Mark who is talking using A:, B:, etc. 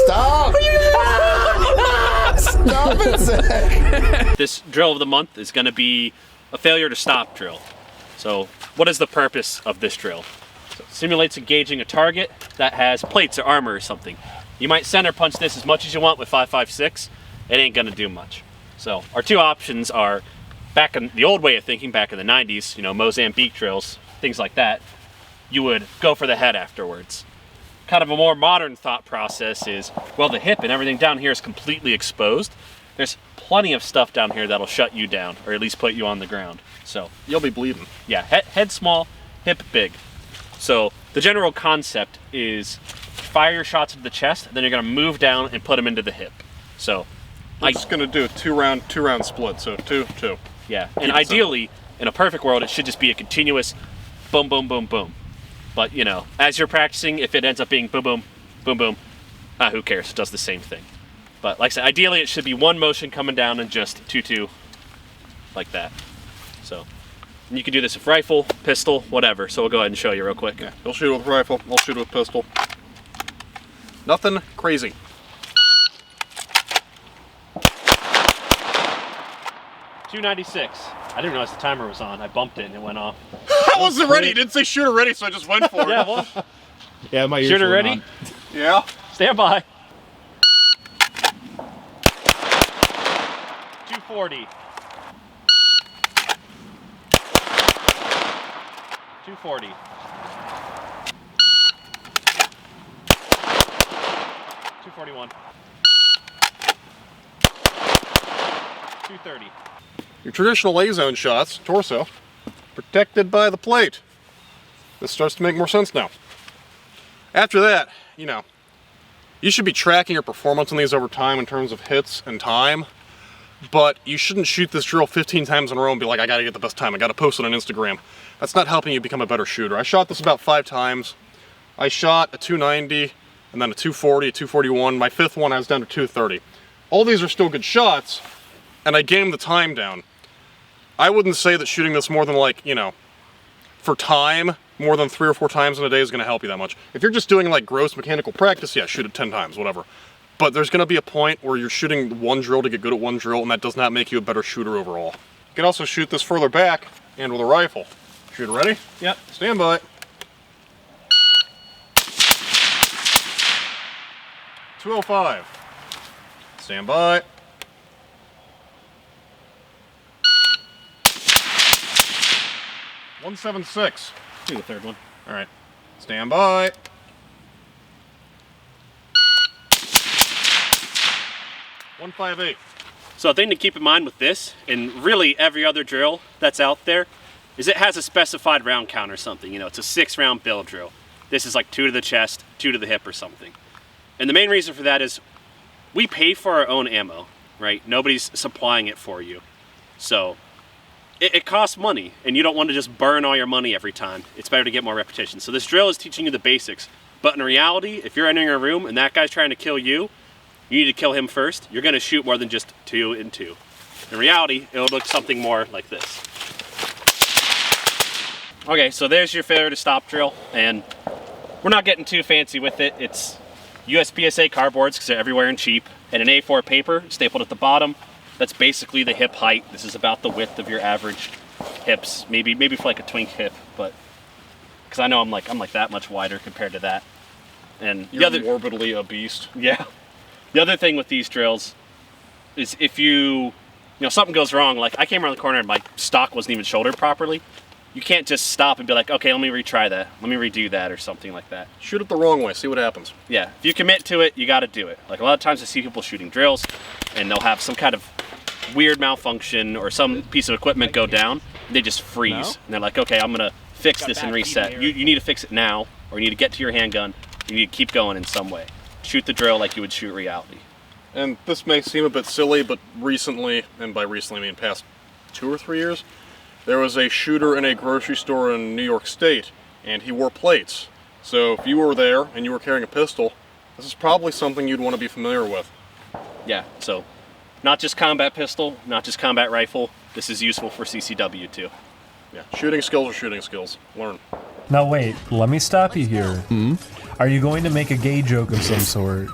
A: Stop! Stop it, Zach!
B: This drill of the month is going to be a failure to stop drill. So what is the purpose of this drill? So it simulates engaging a target that has plates or armor or something. You might center punch this as much as you want with 5.56. It ain't going to do much. So our two options are, back in the old way of thinking, back in the 90s, you know, Mozambique drills, things like that, you would go for the head afterwards. Kind of a more modern thought process is, well, the hip and everything down here is completely exposed. There's plenty of stuff down here that'll shut you down, or at least put you on the ground. So
A: You'll be bleeding.
B: yeah, head small, hip big. So the general concept is fire your shots into the chest, then you're gonna move down and put them into the hip. So
A: I'm just gonna do a two round split, so 2-2.
B: yeah, and ideally, in a perfect world, it should just be a continuous boom, boom, boom, boom. But you know, as you're practicing, if it ends up being boom, boom, boom, boom, who cares? It does the same thing. But like I said, ideally it should be one motion coming down and just 2-2, like that. So, and you can do this with rifle, pistol, whatever. So we'll go ahead and show you real quick.
A: Yeah, he'll shoot with rifle, I'll shoot with pistol. Nothing crazy.
B: .296. I didn't realize the timer was on. I bumped it and it went off.
A: I wasn't ready. It didn't say shooter ready, so I just went for it.
B: Yeah, well,
C: Yeah, my ears
B: shooter
C: were
B: ready?
C: on.
A: Yeah.
B: Stand by. 240. 240. 241. 230.
A: Your traditional A-zone shots, torso, protected by the plate. This starts to make more sense now. After that, you know, you should be tracking your performance on these over time in terms of hits and time, but you shouldn't shoot this drill 15 times in a row and be like, I gotta get the best time, I gotta post it on Instagram. That's not helping you become a better shooter. I shot this about 5 times. I shot a 290, and then a 240, a 241. My fifth one I was down to 230. All these are still good shots, and I gamed the time down. I wouldn't say that shooting this more than like, you know, for time, more than 3 or 4 times in a day is gonna help you that much. If you're just doing like gross mechanical practice, yeah, shoot it 10 times, whatever. But there's gonna be a point where you're shooting one drill to get good at one drill, and that does not make you a better shooter overall. You can also shoot this further back and with a rifle. Shooter ready?
B: Yep.
A: Stand by. 205. Stand by. 176.
B: Do the third one.
A: All right. Stand by. 158.
B: So a thing to keep in mind with this, and really every other drill that's out there, is it has a specified round count or something. You know, it's a 6-round bill drill. This is like 2 to the chest, 2 to the hip or something. And the main reason for that is we pay for our own ammo, right? Nobody's supplying it for you. So it costs money, and you don't want to just burn all your money every time. It's better to get more repetition. So this drill is teaching you the basics. But in reality, if you're entering a room and that guy's trying to kill you, you need to kill him first. You're going to shoot more than just 2 and 2. In reality, it'll look something more like this. Okay, so there's your failure to stop drill, and we're not getting too fancy with it. It's USPSA cardboards, because they're everywhere and cheap, and an A4 paper stapled at the bottom. That's basically the hip height. This is about the width of your average hips, maybe for like a twink hip, but because I know I'm like that much wider compared to that. And
A: You're morbidly obese.
B: yeah. The other thing with these drills is if you know, something goes wrong, like I came around the corner and my stock wasn't even shouldered properly, you can't just stop and be like, okay, let me retry that. Let me redo that or something like that.
A: Shoot it the wrong way, see what happens.
B: Yeah, if you commit to it, you got to do it. Like a lot of times I see people shooting drills and they'll have some kind of weird malfunction or some piece of equipment go down, and they just freeze.
C: No?
B: And they're like, okay, I'm going to fix this and reset. You need to fix it now, or you need to get to your handgun. You need to keep going in some way. Shoot the drill like you would shoot reality.
A: And this may seem a bit silly, but recently, and by recently I mean past 2 or 3 years, there was a shooter in a grocery store in New York State, and he wore plates. So if you were there and you were carrying a pistol, this is probably something you'd want to be familiar with.
B: Yeah, so not just combat pistol, not just combat rifle. This is useful for CCW too.
A: Yeah, shooting skills are shooting skills. Learn.
C: Now wait, let me stop you here. Are you going to make a gay joke of some sort?